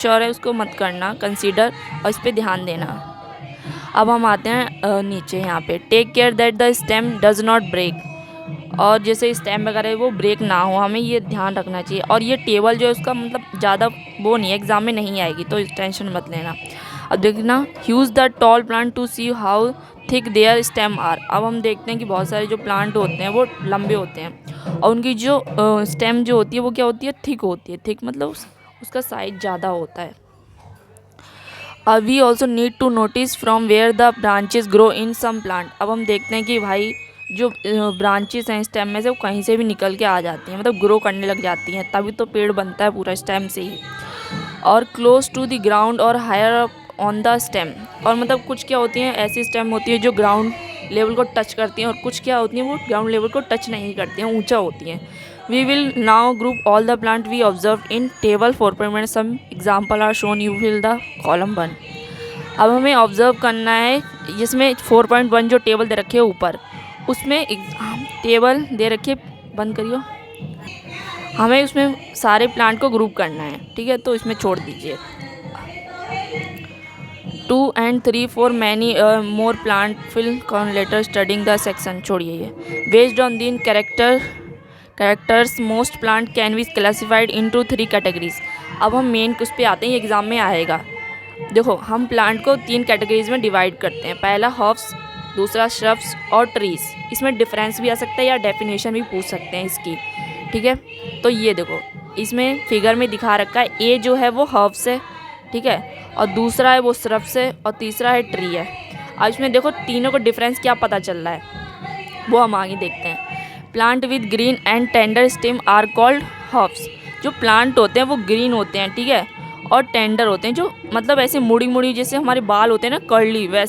Sure है उसको मत करना कंसीडर और इस पर ध्यान देना। अब हम आते हैं नीचे यहाँ पे, take care that the stem does not break, और जैसे स्टेम वगैरह वो ब्रेक ना हो, हमें ये ध्यान रखना चाहिए। और ये टेबल जो है उसका मतलब ज़्यादा वो नहीं है, एग्ज़ाम में नहीं आएगी तो टेंशन मत लेना। अब देखना, use the tall plant to see how thick their stem are. अब हम देखते हैं कि बहुत सारे जो प्लांट होते हैं वो लंबे होते हैं और उनकी जो स्टेम जो होती है वो क्या होती है, थिक होती है। थिक मतलब उसका साइज ज़्यादा होता है। We also need to notice from where the branches grow in some plant. अब हम देखते हैं कि भाई जो ब्रांचेस हैं स्टेम में से वो कहीं से भी निकल के आ जाती हैं, मतलब ग्रो करने लग जाती हैं, तभी तो पेड़ बनता है पूरा स्टेम से ही। और क्लोज टू द ग्राउंड और higher up on the stem, और मतलब कुछ क्या होती हैं, ऐसी स्टेम होती है जो ग्राउंड लेवल को टच करती हैं, और कुछ क्या होती हैं वो ग्राउंड लेवल को टच नहीं करती हैं, ऊंचा होती हैं। We will now group all the plant we observe in table 4.1, some example are shown, you fill the column 1। अब हमें ऑब्जर्व करना है, जिसमें 4.1 जो टेबल दे रखे है ऊपर, उसमें टेबल दे रखी है, बंद करियो, हमें उसमें सारे प्लांट को ग्रुप करना है, ठीक है, तो इसमें छोड़ दीजिए। 2 and 3 for many more plant fill later studying the section, छोड़िए ये। Based on the characters most plant can be classified into 3 categories। अब हम मेन उस पे आते हैं, ये एग्ज़ाम में आएगा। देखो हम प्लांट को 3 कैटेगरीज में डिवाइड करते हैं, पहला हर्ब्स, दूसरा श्रब्स और ट्रीज। इसमें डिफरेंस भी आ सकता है या डेफिनेशन भी पूछ सकते हैं इसकी, ठीक है। तो ये देखो इसमें फिगर में दिखा रखा है, ए जो है वो हर्ब्स है, ठीक है, और दूसरा है वो श्रब्स है, और तीसरा है ट्री है। अब इसमें देखो तीनों को डिफरेंस क्या पता चल रहा है वो हम आगे देखते हैं। Plant with green and tender stem are called herbs. जो प्लांट होते हैं वो ग्रीन होते हैं, ठीक है, और टेंडर होते हैं, जो मतलब ऐसे मुड़ी मुड़ी जैसे हमारे बाल होते हैं ना, कर्ली, वैसे